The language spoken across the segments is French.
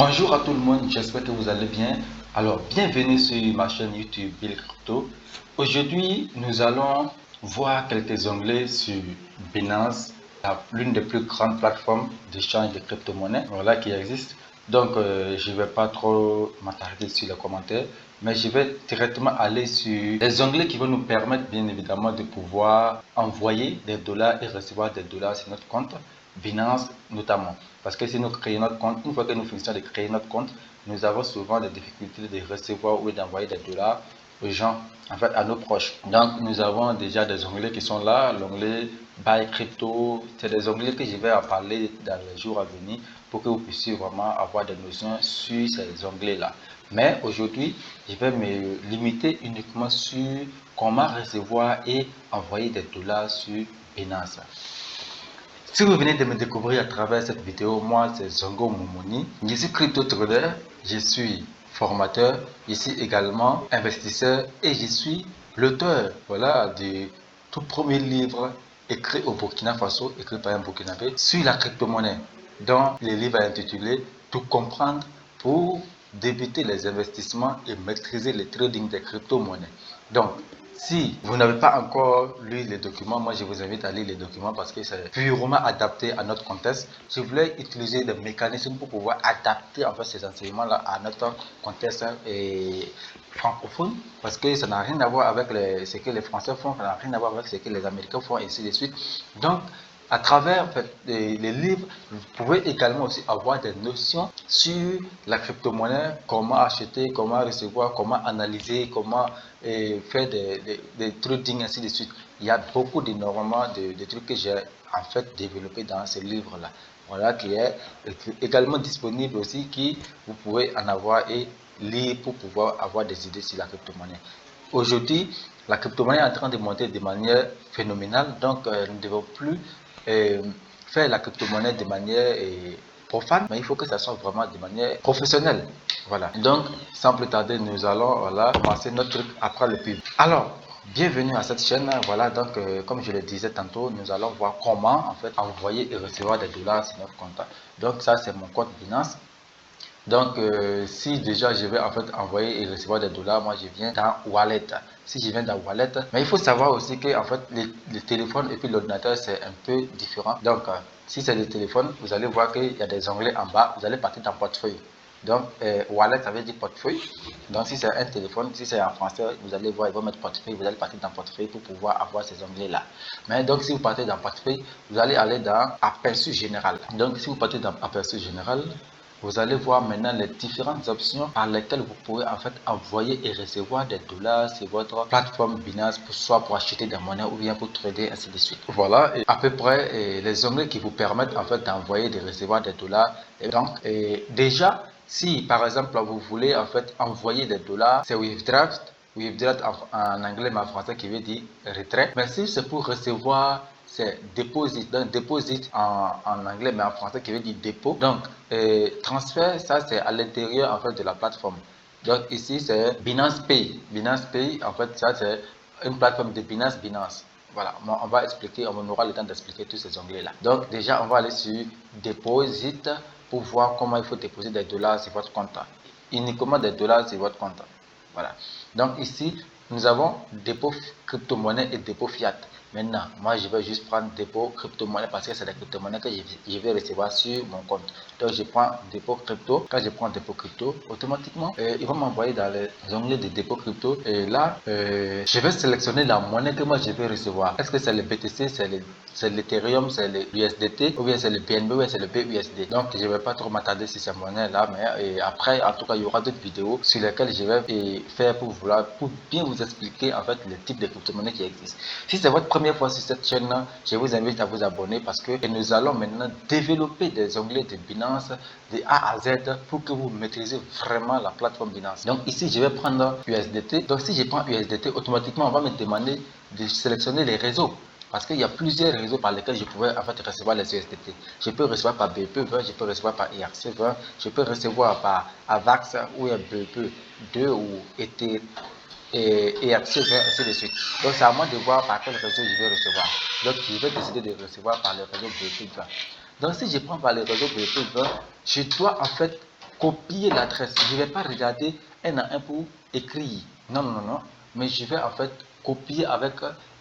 Bonjour à tout le monde, j'espère que vous allez bien. Alors, bienvenue sur ma chaîne YouTube Bill Crypto. Aujourd'hui, nous allons voir quelques onglets sur Binance, l'une des plus grandes plateformes d'échange de crypto-monnaies qui existe. Donc, je ne vais pas trop m'attarder sur les commentaires, mais je vais directement aller sur les onglets qui vont nous permettre, bien évidemment, de pouvoir envoyer des dollars et recevoir des dollars sur notre compte. Binance notamment. Parce que si nous créons notre compte, une fois que nous finissons de créer notre compte, nous avons souvent des difficultés de recevoir ou d'envoyer des dollars aux gens, en fait à nos proches. Donc nous avons déjà des onglets qui sont là, l'onglet Buy Crypto, c'est des onglets que je vais en parler dans les jours à venir pour que vous puissiez vraiment avoir des notions sur ces onglets là. Mais aujourd'hui, je vais me limiter uniquement sur comment recevoir et envoyer des dollars sur Binance. Si vous venez de me découvrir à travers cette vidéo, moi c'est Zongo Momoni. Je suis crypto trader, je suis formateur, je suis également investisseur et je suis l'auteur du tout premier livre écrit au Burkina Faso, écrit par un Burkinabé, sur la crypto-monnaie, dont le livre est intitulé Tout comprendre pour débuter les investissements et maîtriser le trading des crypto-monnaies. Donc, si vous n'avez pas encore lu les documents, moi je vous invite à lire les documents parce que c'est purement adapté à notre contexte. Je voulais utiliser des mécanismes pour pouvoir adapter en fait ces enseignements-là à notre contexte francophone parce que ça n'a rien à voir avec ce que les Français font, ça n'a rien à voir avec ce que les Américains font et ainsi de suite. Donc, à travers en fait, les livres, vous pouvez également aussi avoir des notions sur la crypto-monnaie, comment acheter, comment recevoir, comment analyser, comment faire des trading, ainsi de suite. Il y a beaucoup d'énormément de trucs que j'ai en fait développé dans ce livre-là. Voilà, qui est également disponible aussi, qui vous pouvez en avoir et lire pour pouvoir avoir des idées sur la crypto-monnaie. Aujourd'hui, la crypto-monnaie est en train de monter de manière phénoménale, donc nous ne devons plus faire la crypto-monnaie de manière profane, mais il faut que ça soit vraiment de manière professionnelle. Voilà. Donc, sans plus tarder, nous allons commencer notre truc après le pub. Alors, bienvenue à cette chaîne. Voilà, donc comme je le disais tantôt, nous allons voir comment en fait envoyer et recevoir des dollars sur notre compte. Donc ça, c'est mon compte Binance. Donc, si déjà je vais en fait envoyer et recevoir des dollars, moi je viens dans Wallet. Si je viens dans Wallet, mais il faut savoir aussi que en fait les téléphones et puis l'ordinateur c'est un peu différent. Donc, si c'est le téléphone, vous allez voir qu'il y a des onglets en bas. Vous allez partir dans portefeuille. Donc, Wallet ça veut dire portefeuille. Donc, si c'est un téléphone, si c'est en français, vous allez voir, ils vont mettre portefeuille. Vous allez partir dans portefeuille pour pouvoir avoir ces onglets là. Mais donc, si vous partez dans portefeuille, vous allez aller dans aperçu général. Donc, si vous partez dans aperçu général, vous allez voir maintenant les différentes options par lesquelles vous pouvez en fait envoyer et recevoir des dollars sur votre plateforme Binance, soit pour acheter des monnaies ou bien pour trader, ainsi de suite. Voilà, et à peu près les onglets qui vous permettent en fait d'envoyer et de recevoir des dollars. Et donc, déjà, si par exemple vous voulez en fait envoyer des dollars, c'est Withdraft. Withdraft en anglais mais en français qui veut dire retrait. Mais si c'est pour recevoir, c'est deposit. Donc deposit en anglais mais en français qui veut dire dépôt. Donc transfert, ça c'est à l'intérieur en fait de la plateforme. Donc ici c'est Binance Pay. Binance Pay, en fait ça c'est une plateforme de Binance. Voilà, on va expliquer, on aura le temps d'expliquer tous ces onglets là. Donc déjà on va aller sur Deposit pour voir comment il faut déposer des dollars sur votre compte. Uniquement des dollars sur votre compte. Voilà. Donc ici, nous avons dépôt crypto-monnaie et dépôt fiat. Maintenant, moi, je vais juste prendre dépôt crypto-monnaie parce que c'est la crypto-monnaie que je vais recevoir sur mon compte. Donc, je prends dépôt crypto. Quand je prends dépôt crypto, automatiquement, il va m'envoyer dans les onglets de dépôt crypto. Et là, je vais sélectionner la monnaie que moi, je vais recevoir. Est-ce que c'est le BTC, c'est l'Ethereum, c'est le USDT, ou bien c'est le BNB, ou bien c'est le BUSD. Donc, je ne vais pas trop m'attarder sur ces monnaie-là, mais après, en tout cas, il y aura d'autres vidéos sur lesquelles je vais faire pour bien vous expliquer en fait le type de crypto-monnaie qui existe. Si c'est votre première fois sur cette chaîne, je vous invite à vous abonner parce que nous allons maintenant développer des onglets de Binance de A à Z pour que vous maîtrisez vraiment la plateforme Binance. Donc ici, je vais prendre USDT. Donc si je prends USDT, automatiquement, on va me demander de sélectionner les réseaux. Parce qu'il y a plusieurs réseaux par lesquels je pouvais en fait recevoir les USDT. Je peux recevoir par BP20, je peux recevoir par ERC20, je peux recevoir par AVAX ou BP2 ou ERC20, ainsi de suite. Donc c'est à moi de voir par quel réseau je vais recevoir. Donc je vais décider de recevoir par le réseau BP20. Donc si je prends par le réseau BP20, je dois en fait copier l'adresse. Je ne vais pas regarder un à un pour écrire. Non, non, non, non. Mais je vais en fait copier avec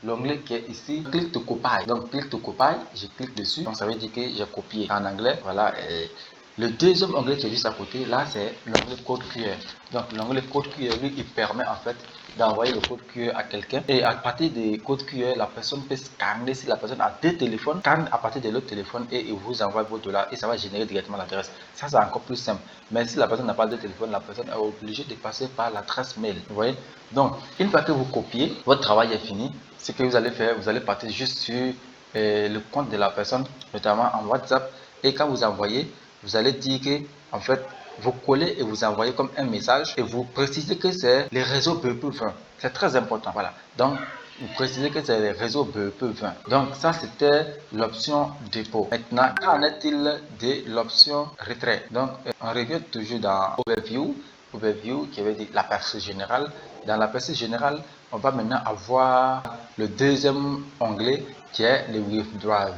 l'onglet qui est ici. Click to copy. Donc, click to copy. Je clique dessus. Donc, ça veut dire que j'ai copié en anglais. Voilà. Et le deuxième onglet qui est juste à côté, là, c'est l'onglet code QR. Donc, l'onglet code QR, lui, il permet en fait d'envoyer le code QR à quelqu'un. Et à partir des codes QR, la personne peut scanner. Si la personne a deux téléphones, scanne à partir de l'autre téléphone et il vous envoie vos dollars et ça va générer directement l'adresse. Ça, c'est encore plus simple. Mais si la personne n'a pas de téléphone, la personne est obligée de passer par l'adresse mail. Vous voyez? Donc, une fois que vous copiez, votre travail est fini. Ce que vous allez faire, vous allez partir juste sur le compte de la personne, notamment en WhatsApp. Et quand vous envoyez, vous allez dire que, en fait, vous collez et vous envoyez comme un message et vous précisez que c'est les réseaux BEP20. C'est très important. Voilà. Donc, vous précisez que c'est les réseaux BEP20. Donc, ça, c'était l'option dépôt. Maintenant, qu'en est-il de l'option retrait? Donc, on revient toujours dans Overview. Overview qui veut dire l'aperçu général. Dans l'aperçu général, on va maintenant avoir le deuxième onglet qui est le Withdraw.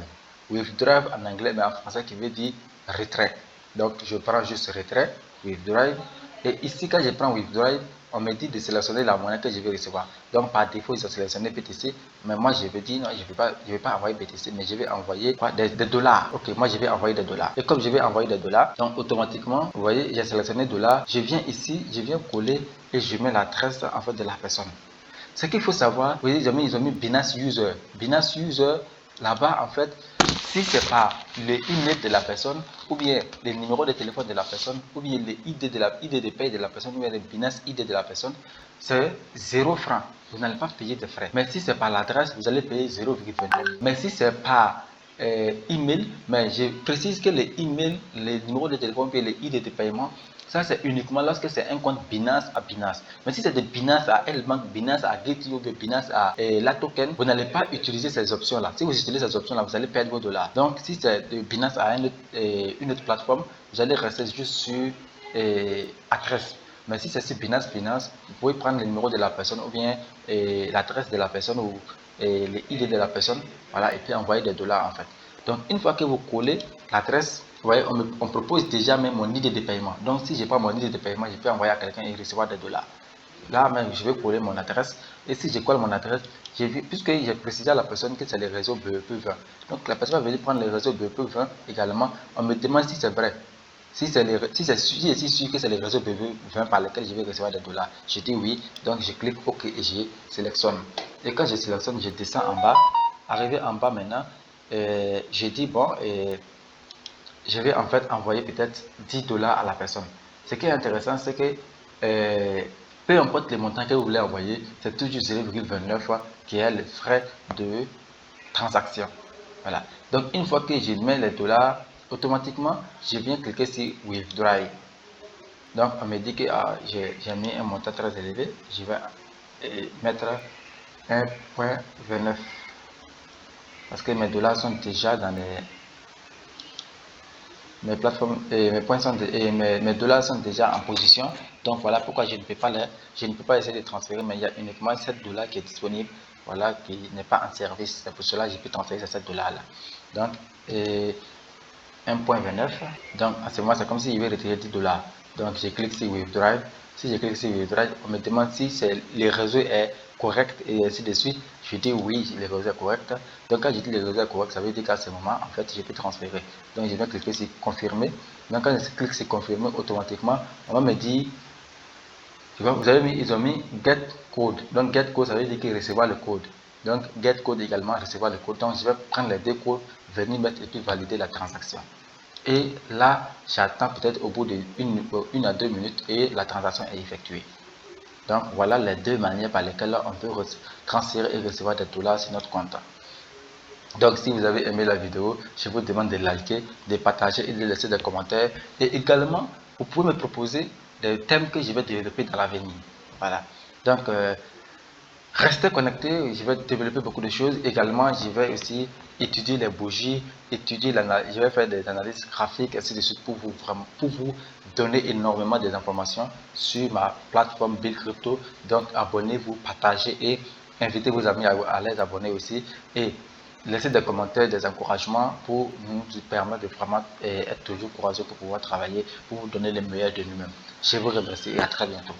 Withdraw en anglais, mais en français qui veut dire retrait. Donc, je prends juste retrait, withdraw. Et ici, quand je prends withdraw, on me dit de sélectionner la monnaie que je vais recevoir. Donc, par défaut, ils ont sélectionné BTC. Mais moi, je vais dire non, je ne vais pas envoyer BTC, mais je vais envoyer quoi, des dollars. Ok, moi, je vais envoyer des dollars. Et comme je vais envoyer des dollars, donc automatiquement, vous voyez, j'ai sélectionné dollars. Je viens ici, je viens coller et je mets l'adresse en fait de la personne. Ce qu'il faut savoir, vous voyez, ils ont mis Binance User. Binance User, là-bas, en fait, si ce n'est pas le email de la personne, ou bien le numéro de téléphone de la personne, ou bien l'ID de paye de la personne, ou bien le Binance ID de la personne, c'est 0 francs. Vous n'allez pas payer de frais. Mais si c'est par l'adresse, vous allez payer 0,29. Mais si c'est par email, mais je précise que les emails, les numéros de téléphone et les ID de paiement, ça c'est uniquement lorsque c'est un compte Binance à Binance. Mais si c'est de Binance à Elbank, Binance à Getty ou Binance à la token, vous n'allez pas utiliser ces options-là. Si vous utilisez ces options-là, vous allez perdre vos dollars. Donc si c'est de Binance à une autre plateforme, vous allez rester juste sur adresse. Mais si c'est sur Binance Finance, vous pouvez prendre le numéro de la personne ou bien l'adresse de la personne ou les ID de la personne, voilà, et puis envoyer des dollars en fait. Donc une fois que vous collez l'adresse, vous voyez, on propose déjà même mon idée de paiement. Donc si je n'ai pas mon idée de paiement, je peux envoyer à quelqu'un et recevoir des dollars. Là même, je vais coller mon adresse. Et si je colle mon adresse, puisque j'ai précisé à la personne que c'est les réseaux BEP20. Donc la personne va venir prendre les réseaux BEP20 également. On me demande si c'est vrai. Si c'est sûr que c'est les réseaux BEP20 par lesquels je vais recevoir des dollars, je dis oui. Donc je clique OK et je sélectionne. Et quand je sélectionne, je descends en bas. Arrivé en bas maintenant, je dis bon, je vais en fait envoyer peut-être 10 dollars à la personne. Ce qui est intéressant, c'est que peu importe les montants que vous voulez envoyer, c'est toujours 0,29 fois qui est le frais de transaction. Voilà. Donc, une fois que je mets les dollars, automatiquement, je viens cliquer sur Withdraw. Donc, on me dit que j'ai mis un montant très élevé. Je vais mettre 1,29 parce que mes dollars sont déjà dans mes plateformes et mes points sont et mes dollars sont déjà en position. Donc voilà pourquoi je ne peux pas essayer de transférer, mais il y a uniquement 7 dollars qui est disponible, voilà, qui n'est pas en service. C'est pour cela que je peux transférer ces 7 dollars là. Donc 1,29. Donc à ce moment c'est comme si je vais retirer 10 dollars. Donc je clique sur Withdraw. Si je clique sur Withdraw, on me demande si le réseau est correct et ainsi de suite. Je dis oui, le réseau est correct. Donc quand je dis le réseau est correct, ça veut dire qu'à ce moment, en fait, je peux transférer. Donc je vais cliquer sur confirmer. Donc quand je clique sur confirmer, automatiquement, on va me dire, vous avez mis, ils ont mis get code. Donc get code, ça veut dire qu'il recevra le code. Donc get code également recevoir le code. Donc je vais prendre les deux codes, venir mettre et puis valider la transaction. Et là, j'attends peut-être au bout de 1 à 2 minutes et la transaction est effectuée. Donc voilà les deux manières par lesquelles on peut transférer et recevoir des dollars sur notre compte. Donc si vous avez aimé la vidéo, je vous demande de liker, de partager et de laisser des commentaires. Et également, vous pouvez me proposer des thèmes que je vais développer dans l'avenir. Voilà. Donc restez connectés, je vais développer beaucoup de choses. Également, je vais aussi étudier les bougies, je vais faire des analyses graphiques, ainsi de suite, pour vous donner énormément d'informations sur ma plateforme Bill Crypto. Donc, abonnez-vous, partagez et invitez vos amis à les abonner aussi. Et laisser des commentaires, des encouragements pour nous permettre de vraiment être toujours courageux pour pouvoir travailler, pour vous donner les meilleurs de nous-mêmes. Je vous remercie et à très bientôt.